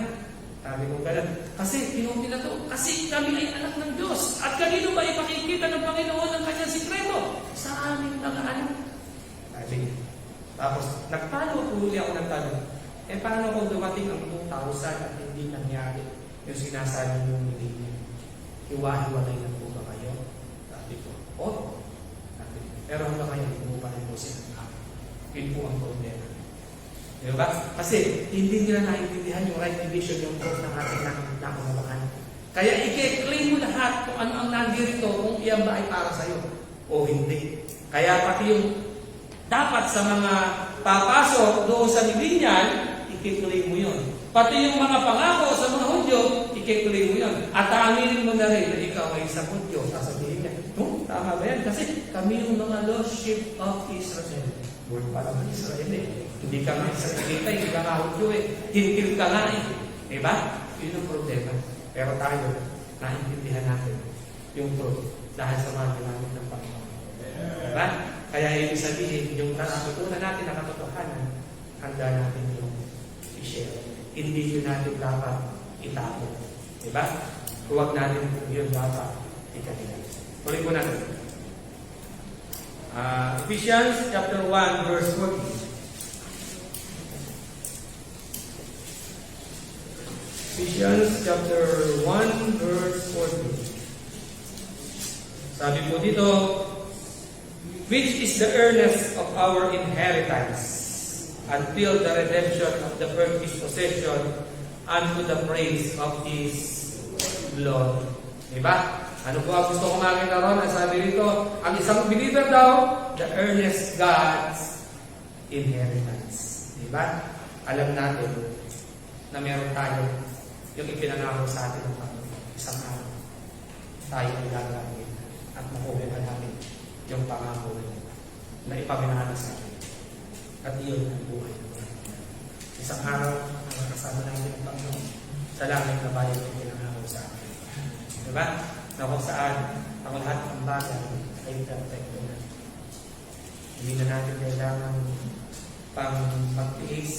Sabi ko gano'n. Kasi kinuha nila to, kasi kami ay anak ng Diyos. At kanino ba ipakikita ng Panginoon ang kanyang sikreto? Sa aming mga anak. Sabi niya. Tapos, nagtanong uli ako ng tanong, paano kung dumating ang 2000 at hindi nangyari yung sinasabi yung millennial? Hiwa-hiwalay na po ba kayo? Sabi ko, sabi ko. Pero hanggang ngayon, hindi mo pa rin po sila. Yun po ang problema. Diba? Kasi hindi nila naiintindihan yung right division, yung truth ng ating nakumabakan. Kaya i-claim mo lahat kung ano ang nandirito, kung iyan ba ay para sa'yo o hindi. Kaya pati yung dapat sa mga papasok doon sa millennial, ituloy mo yun. Pati yung mga pangako sa mga Hudyo, ituloy mo yun. At aaminin mo na rin na ikaw ay isang Hudyo. Sasabihin niya, tama ba yan? Kasi kami yung mga lost sheep of Israel. Word pa naman Israel eh. Hindi ka nga Israelita, hindi ka nga Hudyo eh. Hintil ka nga eh. Diba? Yun ang problema. Pero tayo, naintindihan natin yung truth dahil sa mga ginamit ng Panginoon. Diba? Kaya ibig sabihin, yung natutunan natin na katotohanan, handa natin yung i-share. Hindi yun natin dapat itapo. Diba? Huwag natin yun dapat ikanila. Tuloy po natin. Ephesians chapter 1 verse 14. Ephesians chapter 1 verse 14. Sabi po dito, which is the earnest of our inheritance until the redemption of the purchased possession unto the praise of His glory. Diba? Ano po ang gusto ko makita ron? Ang sabi rito, ang isang believer daw, the earnest God's inheritance. Diba? Alam natin na meron tayo yung ipinangako sa atin ng Panginoon. Isang araw, tayo ay gagawin at makuha natin yung pangako na ipaminahal sa atin. At iyon ang buhay. Isang araw, ang kasama natin ang Panginoon sa langit na bayan yung pinangako sa atin. Diba? Na kung saan ang lahat ng bagay ay perfecto na. Hindi na natin kailangan pang pagtiis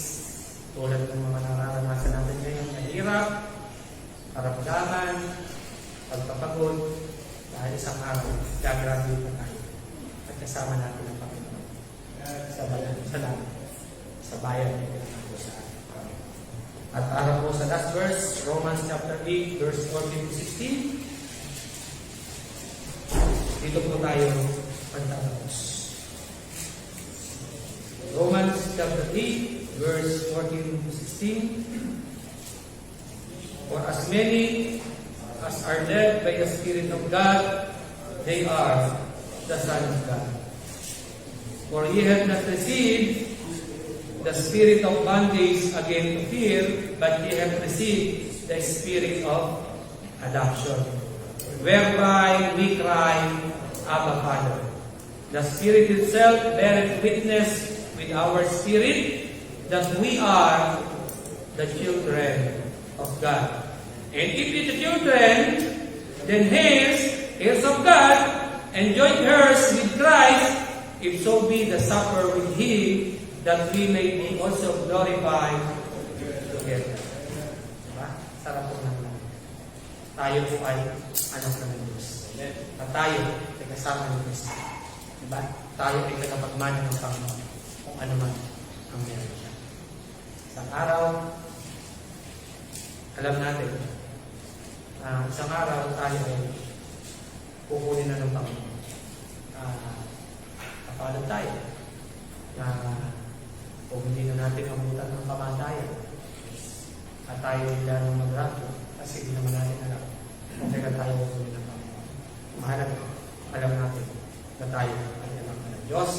tulad ng mga nararanasan natin ngayon na hirap, karamdaman, pagpapagod, dahil isang araw, gagraduate na tayo at kasama natin ang Panginoon sa bayan, sa bayan na pinangako sa atin. At para po sa last verse, Romans chapter 8, verse 14 to 16, dito po tayo pagtatapos. Romans chapter 8, verse 14 to 16. For as many as are led by the Spirit of God, they are the sons of God. For ye have not received the spirit of bondage again to fear, but ye have received the spirit of adoption, whereby we cry, Abba, Father. The Spirit itself beareth witness with our spirit that we are the children of God. And if ye the children, then heirs of God, and joint heirs with Christ, if so be the suffer with Him, that we may be also glorified together. Diba? Sarap po naman. Tayo po ay anak ng Diyos. At tayo ay kasama ng Diyos. Diba? Tayo ay tagapagmana ng Panginoon kung ano man ang meron siya. Isang araw, alam natin, isang araw tayo ay kukunin na ng Panginoon. Kapalad tayo na kung hindi na natin abutan ng pamatayan at tayo hindi lang mag-rato kasi hindi naman natin alam kung kailan tayo kukunin ng Panginoon. Mahalaga, alam natin na tayo ay alam ng Diyos,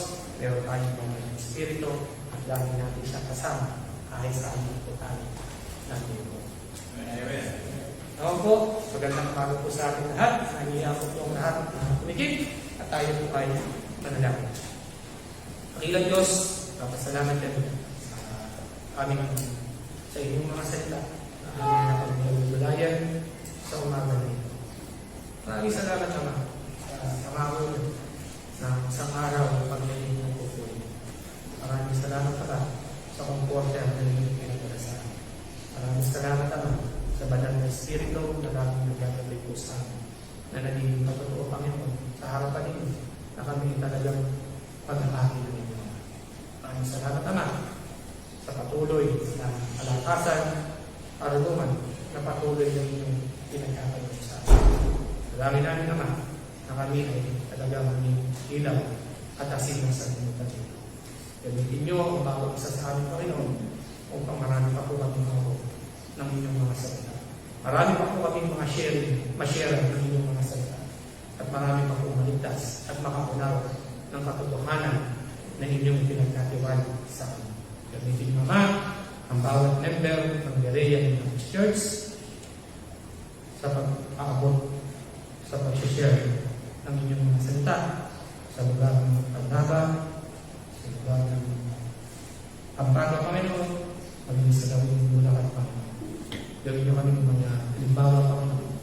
pero tayo ng Espiritu at dahil natin siya kasama kahit sa aming total ng Diyos. Ako po, magandang umaga po sa ating lahat. Nangiya po po ang lahat na kumikip at tayo po ay manalangin. Pakilang Diyos, papasalamat kami sa aming sa inyong mga salita na aming nakapagpagulayan sa umaga na ito. Maraming salamat naman sa pangako na isang araw ng paglaling ng pupuin. Maraming salamat pala sa comforter na inyong pinagdala sa amin. Maraming salamat naman sa banal na Espiritu na daming nagagabay po sa amin na naging matotoo Panginoon sa harapan ninyo na kami talagang pag-akakil ninyo. Maraming salamat naman sa patuloy na kalakasan para naman na patuloy na inyong pinagkakaroon sa amin. Salamin namin naman na kami ay talagang maging ilaw at asin ng sa inyong pati. Gamitin nyo ang bawat isa sa amin, Panginoon, upang marami pa po kami mga ng inyong mga salita. Marami pa po kami mga ma-share ng inyong mga salita. At marami pa po maligtas at makaunaw ng katotohanan na inyong pinagkatiwala sa amin. Gamitin Mama ang bawat member ng Berean Church sa pag-aabot sa pag-share ng inyong mga salita sa lugar ng paglaban, sa lugar ng Pampanga, Panginoon, maging sa gawin mula at Panginoon. Gawin niyo kami ng mga halimbawa, Panginoon,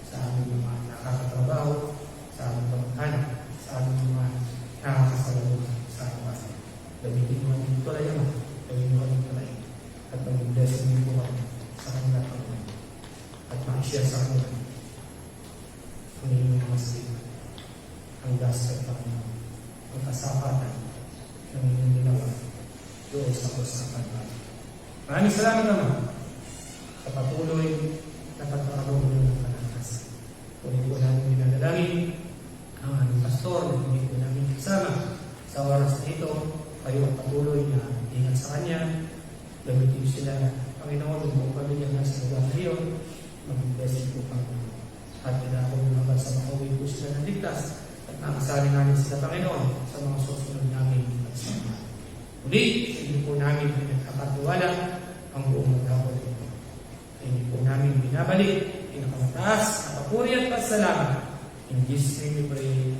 sa aming mga nakakatrabaho, sa aming pamangkanan, sa aming mga nakakasalamuhan sa araw-araw. Gamitin mo ang tulay naman, gawin mo ang tulay, at mag-bless niyo po kami sa kanila, Panginoon, at mag-share sa kanila ang inyong mga salita, ang gospel, Panginoon, ang kasapatan ng inyong ginawa doon sa cross ng Kalbaryo. Maraming salamat naman sa patuloy na pagkakaroon ng kalakasan. Kunin po namin dinadalangin ang aming pastor na hindi po namin kasama sa oras na ito. Kayo ang patuloy na ingat sa kanya. Gamitin sila, Panginoon, ng buong pamilya na sa lugar na iyon. Mag-blessing po, Panginoon. At pinakong naman sa makauwi po sila ng ligtas at nakasali namin sila, Panginoon, sa mga susunod namin at sa mga. Muli, hindi po namin pinagkakatiwala ang buong maghapon ito. Hindi po namin binabalik, pinakamataas, at papuri at pasalamat. In Jesus' name we pray.